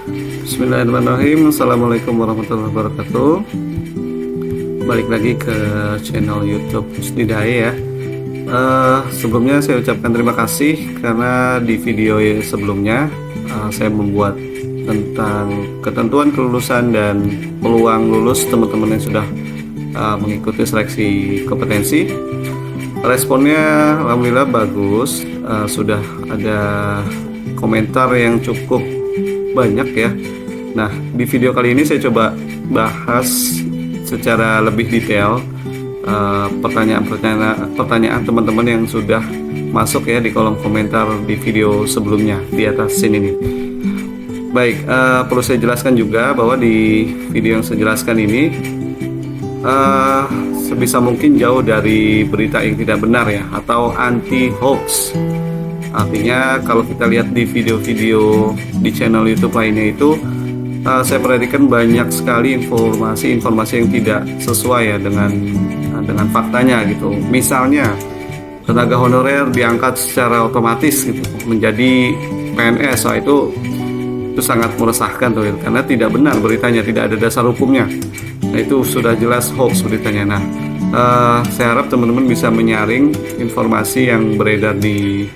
Bismillahirrahmanirrahim. Assalamualaikum warahmatullahi wabarakatuh. Balik lagi ke channel YouTube Husnidae ya. Sebelumnya saya ucapkan terima kasih karena di video sebelumnya saya membuat tentang ketentuan kelulusan dan peluang lulus teman-teman yang sudah mengikuti seleksi kompetensi. Responnya alhamdulillah bagus, sudah ada komentar yang cukup banyak ya. Nah, di video kali ini saya coba bahas secara lebih detail pertanyaan teman-teman yang sudah masuk ya di kolom komentar di video sebelumnya di atas sini nih. Baik, perlu saya jelaskan juga bahwa di video yang saya jelaskan ini sebisa mungkin jauh dari berita yang tidak benar ya, atau anti hoax. Artinya kalau kita lihat di video-video di channel YouTube lainnya itu saya perhatikan banyak sekali informasi yang tidak sesuai ya dengan faktanya gitu. Misalnya tenaga honorer diangkat secara otomatis gitu menjadi PNS. Itu sangat meresahkan tuh ya, karena tidak benar beritanya, tidak ada dasar hukumnya. Nah, itu sudah jelas hoax beritanya. Nah, saya harap teman-teman bisa menyaring informasi yang beredar di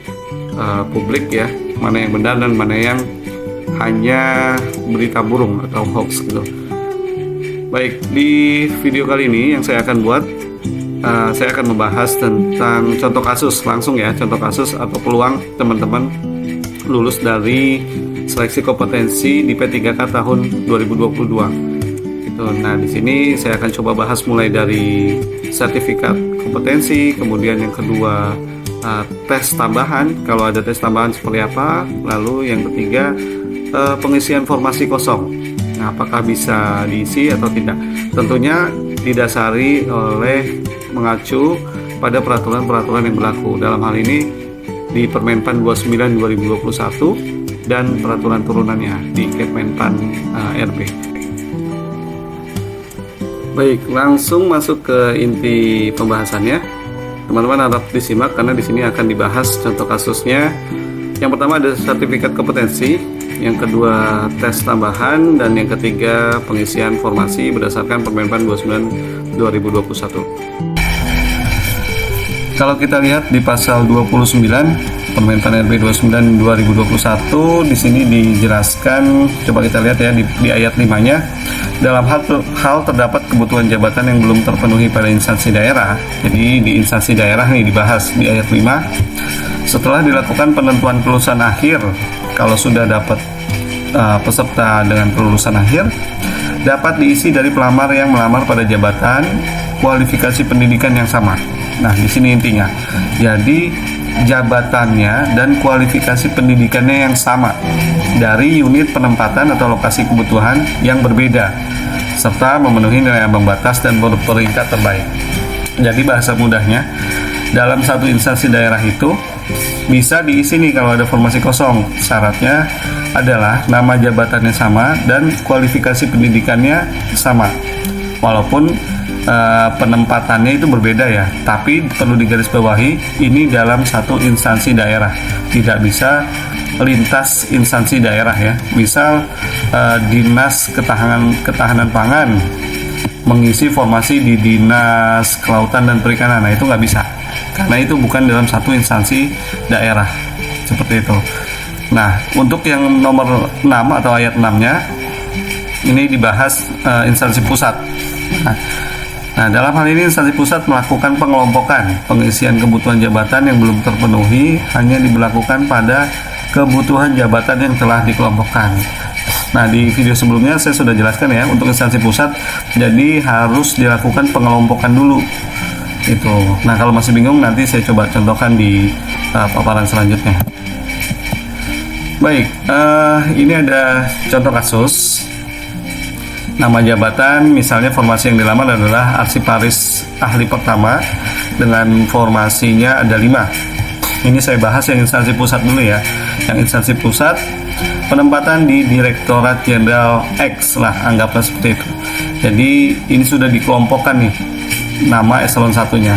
publik ya, mana yang benar dan mana yang hanya berita burung atau hoax gitu. Baik, di video kali ini yang saya akan buat, saya akan membahas tentang contoh kasus langsung ya, contoh kasus atau peluang teman-teman lulus dari seleksi kompetensi di P3K tahun 2022 gitu. Nah, di sini saya akan coba bahas mulai dari sertifikat kompetensi, kemudian yang kedua tes tambahan, kalau ada tes tambahan seperti apa, lalu yang ketiga pengisian formasi kosong. Nah, apakah bisa diisi atau tidak? Tentunya didasari oleh mengacu pada peraturan-peraturan yang berlaku. Dalam hal ini di Permenpan 29 2021 dan peraturan turunannya di Kepmenpan RB. Baik, langsung masuk ke inti pembahasannya. Teman-teman harap disimak karena di sini akan dibahas contoh kasusnya. Yang pertama ada sertifikat kompetensi, yang kedua tes tambahan, dan yang ketiga pengisian formasi berdasarkan Permenpan 29 2021. Kalau kita lihat di pasal 29 Permenpan RB 29 2021, di sini dijelaskan, coba kita lihat ya di ayat 5-nya. Dalam hal terdapat kebutuhan jabatan yang belum terpenuhi pada instansi daerah. Jadi di instansi daerah nih dibahas di ayat 5. Setelah dilakukan penentuan kelulusan akhir, kalau sudah dapat peserta dengan kelulusan akhir, dapat diisi dari pelamar yang melamar pada jabatan kualifikasi pendidikan yang sama. Nah, di sini intinya. Jadi jabatannya dan kualifikasi pendidikannya yang sama dari unit penempatan atau lokasi kebutuhan yang berbeda, serta memenuhi nilai ambang batas dan berperingkat terbaik. Jadi bahasa mudahnya, dalam satu instansi daerah itu bisa diisi nih kalau ada formasi kosong. Syaratnya adalah nama jabatannya sama dan kualifikasi pendidikannya sama. Walaupun penempatannya itu berbeda ya, tapi perlu digarisbawahi ini dalam satu instansi daerah, tidak bisa lintas instansi daerah ya. Misal dinas ketahanan pangan mengisi formasi di dinas kelautan dan perikanan, nah itu nggak bisa karena itu bukan dalam satu instansi daerah seperti itu. Nah, untuk yang nomor 6 atau ayat 6-nya ini dibahas instansi pusat. Nah, dalam hal ini instansi pusat melakukan pengelompokan pengisian kebutuhan jabatan yang belum terpenuhi hanya diberlakukan pada kebutuhan jabatan yang telah dikelompokkan. Nah, di video sebelumnya saya sudah jelaskan ya, untuk instansi pusat jadi harus dilakukan pengelompokan dulu itu. Nah, kalau masih bingung nanti saya coba contohkan di paparan selanjutnya. Baik, ini ada contoh kasus. Nama jabatan, misalnya formasi yang dilamar adalah arsiparis ahli pertama dengan formasinya ada 5. Ini saya bahas yang instansi pusat dulu ya. Yang instansi pusat, penempatan di Direktorat Jenderal X lah, anggaplah seperti itu. Jadi ini sudah dikelompokkan nih nama eselon 1-nya.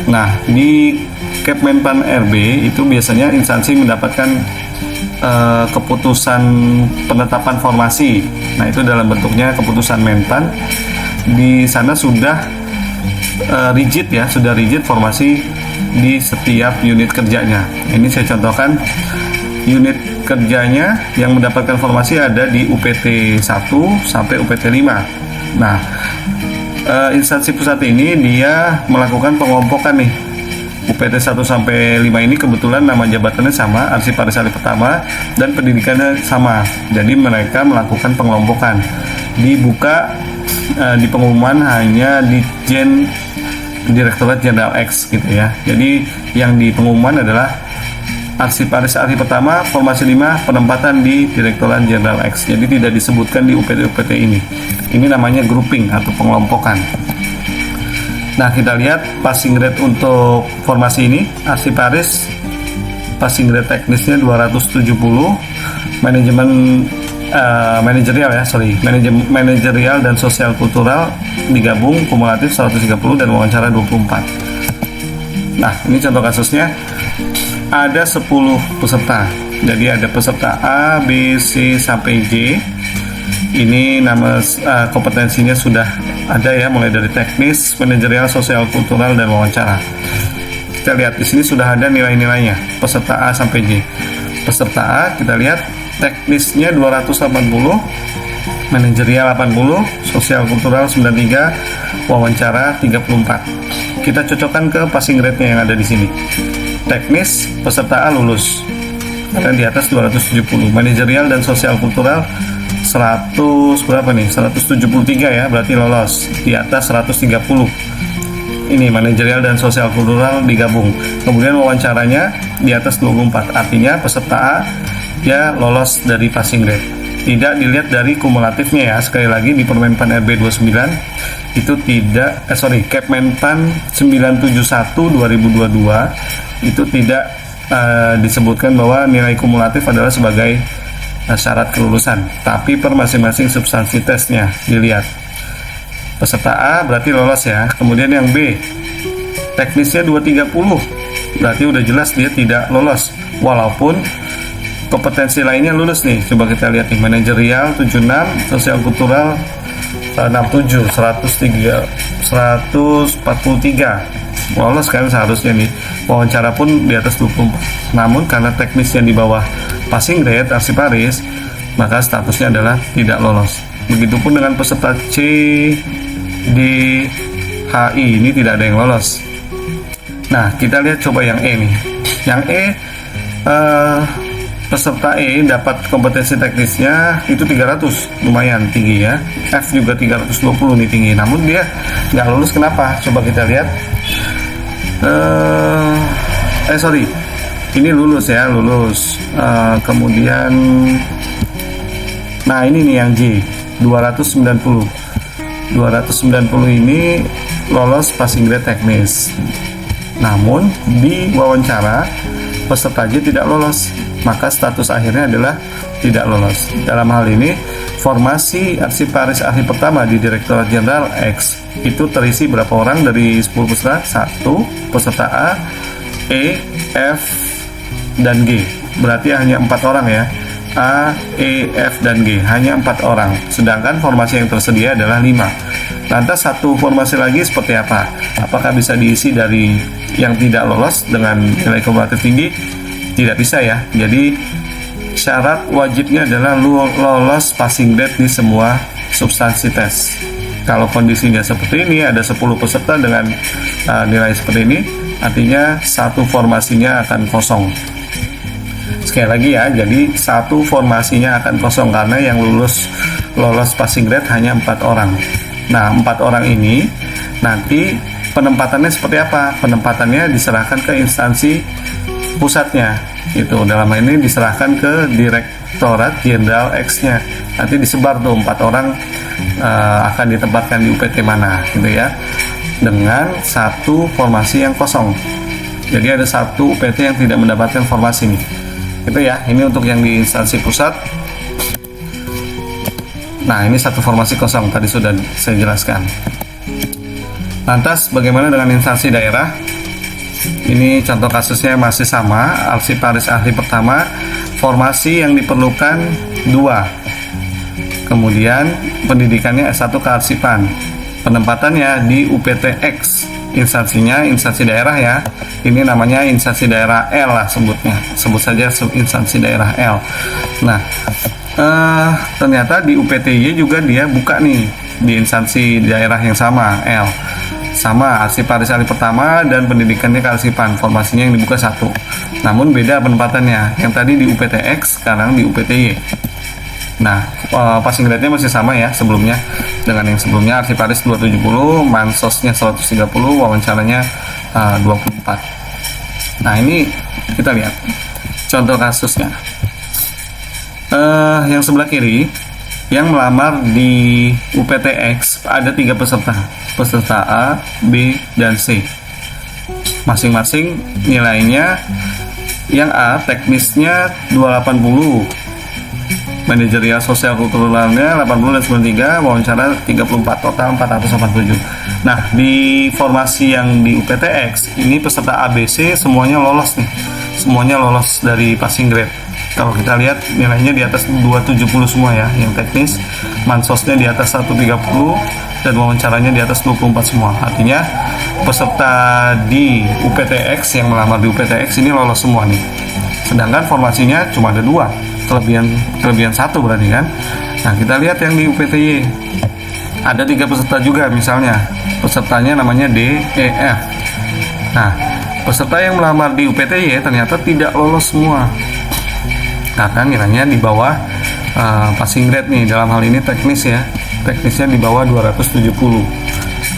Nah, di Kepmenpan RB itu biasanya instansi mendapatkan keputusan penetapan formasi. Nah, itu dalam bentuknya keputusan Menpan. Di sana sudah rigid ya, sudah rigid formasi di setiap unit kerjanya. Ini saya contohkan unit kerjanya yang mendapatkan formasi ada di UPT 1 sampai UPT 5. Nah, instansi pusat ini dia melakukan pengompokan nih. UPT 1 sampai 5 ini kebetulan nama jabatannya sama, Arsiparis ahli pertama, dan pendidikannya sama. Jadi mereka melakukan pengelompokan. Dibuka di pengumuman hanya di Direktorat Jenderal X gitu ya. Jadi yang di pengumuman adalah Arsiparis ahli pertama formasi 5 penempatan di Direktorat Jenderal X. Jadi tidak disebutkan di UPT-UPT ini. Ini namanya grouping atau pengelompokan. Nah, kita lihat passing grade untuk formasi ini. Arsiparis passing grade teknisnya 270, manajemen manajerial dan sosial kultural digabung kumulatif 130 dan wawancara 24. Nah, ini contoh kasusnya. Ada 10 peserta. Jadi ada peserta A, B, C sampai J. Ini nama kompetensinya sudah ada ya, mulai dari teknis, manajerial, sosial, kultural, dan wawancara. Kita lihat di sini sudah ada nilai-nilainya peserta A sampai J. Peserta A kita lihat teknisnya 280, manajerial 80, sosial kultural 93, wawancara 34. Kita cocokkan ke passing grade-nya yang ada di sini. Teknis peserta A lulus karena di atas 270, manajerial dan sosial kultural 100 berapa nih? 173 ya, berarti lolos. Di atas 130. Ini manajerial dan sosial kultural digabung. Kemudian wawancaranya di atas 24. Artinya peserta A dia lolos dari passing grade. Tidak dilihat dari kumulatifnya ya. Sekali lagi di Permenpan RB 29 itu tidak Kepmenpan 971 2022 itu tidak disebutkan bahwa nilai kumulatif adalah sebagai syarat kelulusan, tapi per masing-masing substansi tesnya dilihat. Peserta A berarti lolos ya. Kemudian yang B teknisnya 230, berarti udah jelas dia tidak lolos, walaupun kompetensi lainnya lulus nih. Coba kita lihat nih, manajerial 76, sosial kultural 67, 143 lolos kan seharusnya nih. Wawancara pun di atas 24. Namun karena teknisnya di bawah passing grade Arsiparis, maka statusnya adalah tidak lolos. Begitupun dengan peserta C, D, HI ini tidak ada yang lolos. Nah, kita lihat coba yang E nih. Yang E peserta E dapat kompetensi teknisnya itu 300, lumayan tinggi ya. F juga 320 nih tinggi, namun dia nggak lulus. Kenapa? Coba kita lihat. Ini lulus ya, lulus. Kemudian, nah ini nih yang J 290 ini lolos passing grade teknis. Namun di wawancara peserta J tidak lolos, maka status akhirnya adalah tidak lolos. Dalam hal ini formasi Arsiparis ahli pertama di Direktorat Jenderal X itu terisi berapa orang dari 10 peserta? 1 peserta A, E, F, dan G. Berarti hanya 4 orang ya. A, E, F, dan G hanya 4 orang. Sedangkan formasi yang tersedia adalah 5. Lantas satu formasi lagi seperti apa? Apakah bisa diisi dari yang tidak lolos dengan nilai kumulatif tinggi? Tidak bisa ya. Jadi syarat wajibnya adalah lolos passing grade di semua substansi tes. Kalau kondisinya seperti ini, ada 10 peserta dengan nilai seperti ini, artinya satu formasinya akan kosong. Sekali lagi ya, jadi satu formasinya akan kosong karena yang lolos passing grade hanya 4 orang. Nah, 4 orang ini nanti penempatannya seperti apa? Penempatannya diserahkan ke instansi pusatnya. Itu dalam hal ini diserahkan ke Direktorat Jenderal X-nya. Nanti disebar tuh 4 orang akan ditempatkan di UPT mana gitu ya. Dengan satu formasi yang kosong. Jadi ada satu UPT yang tidak mendapatkan formasi nih. Itu ya, ini untuk yang di instansi pusat. Nah, ini satu formasi kosong tadi sudah saya jelaskan. Lantas bagaimana dengan instansi daerah? Ini contoh kasusnya masih sama, Arsiparis ahli pertama, formasi yang diperlukan 2, kemudian pendidikannya S1 kearsipan, penempatannya di UPTX, instansinya instansi daerah ya, ini namanya instansi daerah L lah sebut saja instansi daerah L. Nah, ternyata di UPTY juga dia buka nih di instansi daerah yang sama L, sama arsiparis ahli pertama dan pendidikannya kearsipan, formasinya yang dibuka 1, namun beda penempatannya, yang tadi di UPTX sekarang di UPTY. Nah, passing grade-nya masih sama ya sebelumnya dengan yang sebelumnya, arsiparis 270, mansosnya 130, wawancaranya 24. Nah, ini kita lihat contoh kasusnya. Yang sebelah kiri yang melamar di UPTX ada 3 peserta A, B, dan C. Masing-masing nilainya, yang A teknisnya 280, manajerial sosial kulturalnya 80 dan 93, wawancara 34, total 487. Nah, di formasi yang di UPTX ini peserta ABC semuanya lolos nih, semuanya lolos dari passing grade. Kalau kita lihat nilainya di atas 270 semua ya, yang teknis, mansosnya di atas 130 dan wawancaranya di atas 24 semua. Artinya peserta di UPTX yang melamar di UPTX ini lolos semua nih. Sedangkan formasinya cuma ada 2, kelebihan 1 berarti kan. Nah, kita lihat yang di UPTY ada 3 peserta juga, misalnya pesertanya namanya D, E, F. Nah, peserta yang melamar di UPTY ternyata tidak lolos semua karena nilainya di bawah passing grade nih, dalam hal ini teknis ya, teknisnya di bawah 270.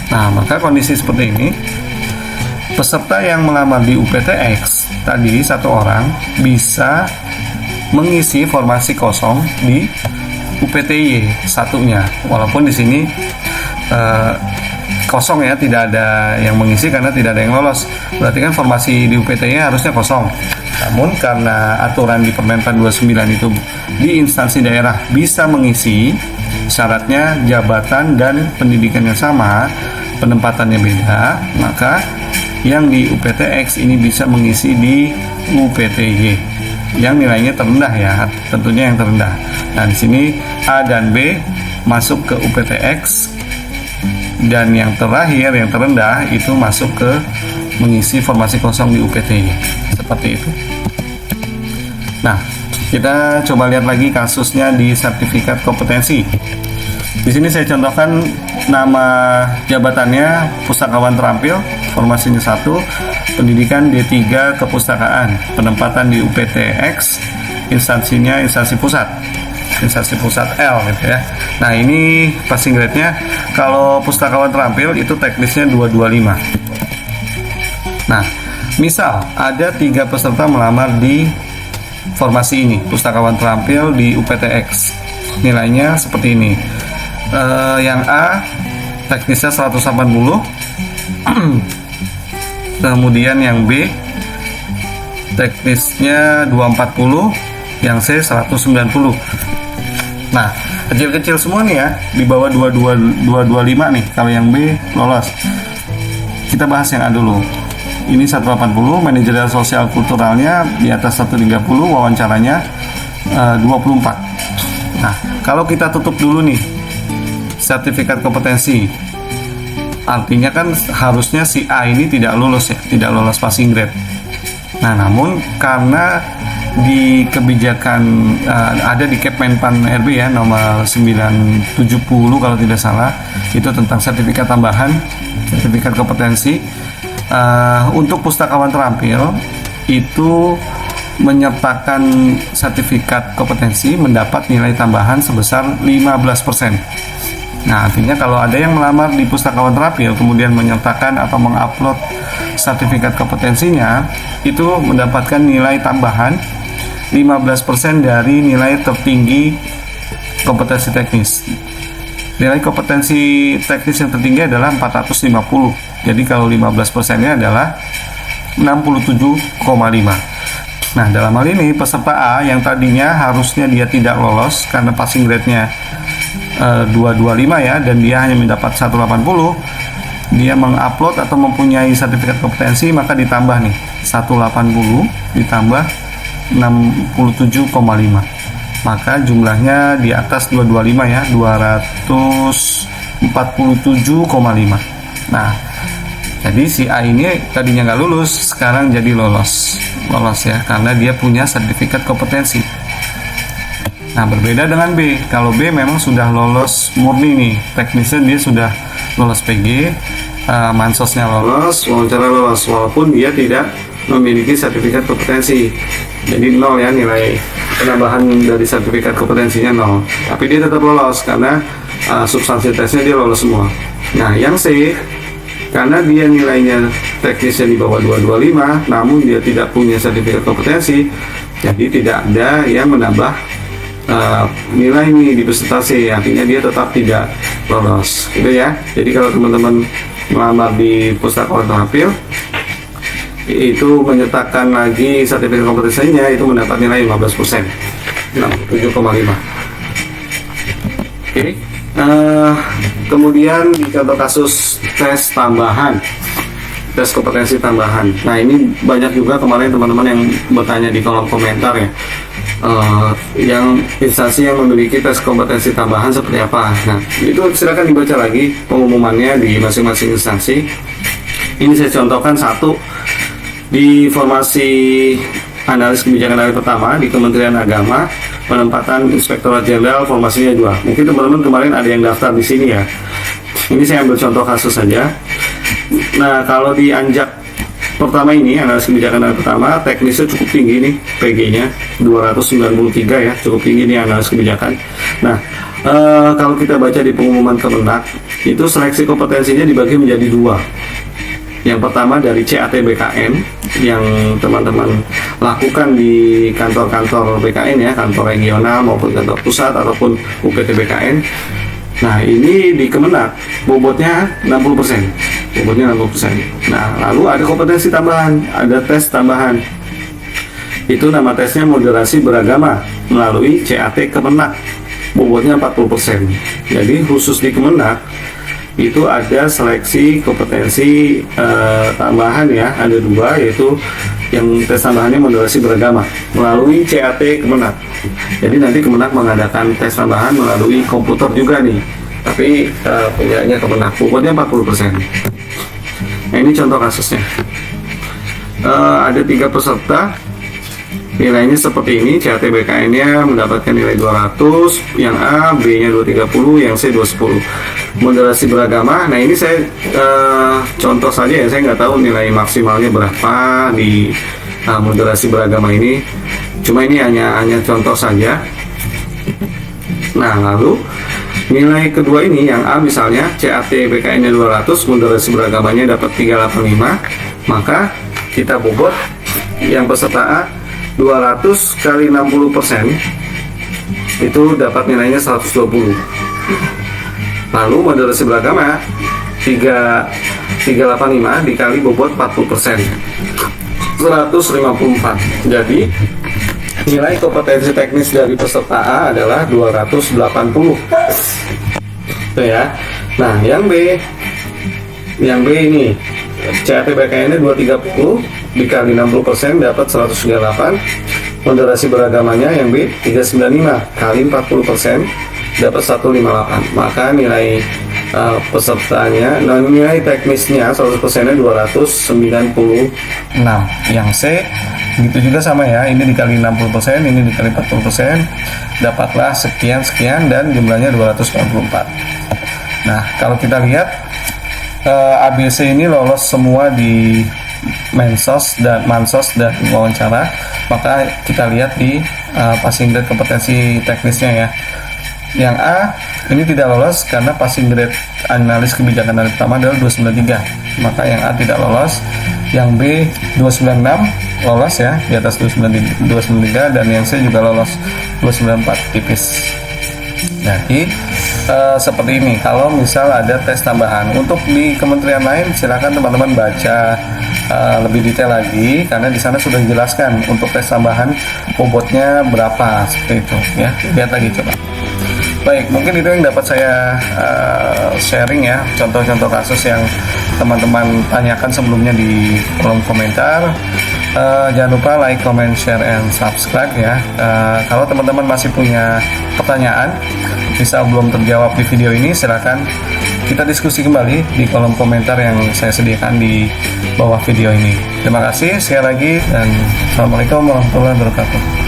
Nah, maka kondisi seperti ini, peserta yang melamar di UPTX tadi 1 orang bisa mengisi formasi kosong di UPTY satunya, walaupun di sini kosong ya, tidak ada yang mengisi karena tidak ada yang lolos. Berarti kan formasi di UPTY harusnya kosong. Namun karena aturan di Permenpan 29 itu di instansi daerah bisa mengisi, syaratnya jabatan dan pendidikannya sama, penempatannya beda, maka yang di UPTX ini bisa mengisi di UPTY yang nilainya terendah ya, tentunya yang terendah. Nah, di sini A dan B masuk ke UPTX dan yang terakhir, yang terendah itu masuk ke mengisi formasi kosong di UPTY, seperti itu. Nah, kita coba lihat lagi kasusnya di sertifikat kompetensi. Di sini saya contohkan nama jabatannya pustakawan terampil, formasinya 1, pendidikan D3 kepustakaan, penempatan di UPTX, instansinya instansi pusat L gitu ya. Nah, ini passing grade-nya kalau pustakawan terampil itu teknisnya 225. Nah, misal ada 3 peserta melamar di formasi ini, pustakawan terampil di UPTX, nilainya seperti ini. Yang A teknisnya 180, kemudian yang B teknisnya 240, yang C 190. Nah, kecil-kecil semua nih ya, di bawah 225 nih. Kalau yang B lolos. Kita bahas yang A dulu. Ini 180, manajerial sosial kulturalnya di atas 130, wawancaranya 24. Nah, kalau kita tutup dulu nih sertifikat kompetensi, artinya kan harusnya si A ini tidak lulus ya, tidak lolos passing grade. Nah, namun karena di kebijakan ada di Kepmenpan RB ya, nomor 970 kalau tidak salah, itu tentang sertifikat tambahan, sertifikat kompetensi. Untuk pustakawan terampil itu menyertakan sertifikat kompetensi mendapat nilai tambahan sebesar 15%. Nah, artinya kalau ada yang melamar di pustakawan terampil kemudian menyertakan atau mengupload sertifikat kompetensinya, itu mendapatkan nilai tambahan 15% dari nilai tertinggi kompetensi teknis. Nilai kompetensi teknis yang tertinggi adalah 450. Jadi kalau 15%-nya adalah 67,5. Nah, dalam hal ini peserta A yang tadinya harusnya dia tidak lolos karena passing grade-nya 225 ya, dan dia hanya mendapat 180, dia mengupload atau mempunyai sertifikat kompetensi, maka ditambah nih 180 ditambah 267,5. Maka jumlahnya di atas 225 ya, 247,5. Nah, jadi si A ini tadinya nggak lulus, sekarang jadi lolos ya, karena dia punya sertifikat kompetensi. Nah, berbeda dengan B. Kalau B memang sudah lolos murni nih, teknisnya dia sudah lolos PG, mansosnya lolos, wawancara lolos, walaupun dia tidak memiliki sertifikat kompetensi. Jadi 0 ya, nilai penambahan dari sertifikat kompetensinya 0. Tapi dia tetap lolos karena substansi tesnya dia lolos semua. Nah, yang C, karena dia nilainya teknisnya di bawah 225, namun dia tidak punya sertifikat kompetensi, jadi tidak ada yang menambah nilai ini di presentasi, artinya dia tetap tidak lolos, gitu ya. Jadi kalau teman-teman melamar di Pustaka Tampil itu menyertakan lagi sertifikat kompetensinya, itu mendapat nilai 15%, 7,5. Oke. Kemudian di contoh kasus tes tambahan, tes kompetensi tambahan. Nah, ini banyak juga kemarin teman-teman yang bertanya di kolom komentar ya, yang instansi yang memiliki tes kompetensi tambahan seperti apa. Nah, itu silakan dibaca lagi pengumumannya di masing-masing instansi. Ini saya contohkan satu di formasi analis kebijakan hari pertama di Kementerian Agama, penempatan Inspektorat Jenderal, formasinya 2. Mungkin teman-teman kemarin ada yang daftar di sini ya. Ini saya ambil contoh kasus saja. Nah, kalau di anjak pertama ini, analis kebijakan hari pertama, teknisnya cukup tinggi nih, PG-nya 293 ya, cukup tinggi nih analis kebijakan. Nah, kalau kita baca di pengumuman Kemenak, itu seleksi kompetensinya dibagi menjadi 2. Yang pertama dari CAT BKN yang teman-teman lakukan di kantor-kantor BKN ya, kantor regional maupun kantor pusat ataupun UPT BKN. Nah, ini di Kemenak bobotnya 60%. Bobotnya 60%. Nah, lalu ada kompetensi tambahan, ada tes tambahan. Itu nama tesnya moderasi beragama melalui CAT Kemenak. Bobotnya 40%. Jadi khusus di Kemenak itu ada seleksi kompetensi tambahan ya, ada 2, yaitu yang tes tambahannya moderasi beragama melalui CAT Kemenak. Jadi nanti Kemenak mengadakan tes tambahan melalui komputer juga nih, tapi punyanya Kemenak, bobotnya 40%. Nah, ini contoh kasusnya. Ada 3 peserta, nilainya seperti ini. CAT BKN-nya mendapatkan nilai 200, yang A, B-nya 230, yang C 210. Moderasi beragama, nah ini saya contoh saja ya, saya nggak tahu nilai maksimalnya berapa di moderasi beragama ini, cuma ini hanya contoh saja. Nah, lalu nilai kedua ini yang A misalnya, CAT BKN-nya 200, moderasi beragamanya dapat 385, maka kita bobot yang peserta A 200 kali 60% itu dapat nilainya 120. Lalu moderasi beragama 385 dikali bobot 40%, 154. Jadi nilai kompetensi teknis dari peserta A adalah 280. Itu ya. Nah, yang B ini CAT BKN-nya 230 dikali 60% dapat 138. Moderasi beragamanya yang B 395 kali 40% dapat 158. Maka nilai pesertanya, nilai teknisnya 100%-nya 296. Yang C begitu juga sama ya, ini dikali 60%, ini dikali 40%, dapatlah sekian dan jumlahnya 294. Nah, kalau kita lihat ABC ini lolos semua di Mensos dan Mansos dan wawancara, maka kita lihat di passing grade kompetensi teknisnya ya. Yang A ini tidak lolos karena passing grade analis kebijakan hari pertama adalah 293, maka yang A tidak lolos. Yang B 296 lolos ya, di atas 293, dan yang C juga lolos 294, tipis. Jadi seperti ini. Kalau misal ada tes tambahan untuk di kementerian lain, silakan teman-teman baca lebih detail lagi, karena di sana sudah dijelaskan untuk tes tambahan bobotnya berapa, seperti itu ya. Lihat lagi coba. Baik, mungkin itu yang dapat saya sharing ya, contoh-contoh kasus yang teman-teman tanyakan sebelumnya di kolom komentar. Jangan lupa like, comment, share, and subscribe ya. Kalau teman-teman masih punya pertanyaan, misal belum terjawab di video ini, silakan kita diskusi kembali di kolom komentar yang saya sediakan di bawah video ini. Terima kasih sekali lagi dan Assalamualaikum warahmatullahi wabarakatuh.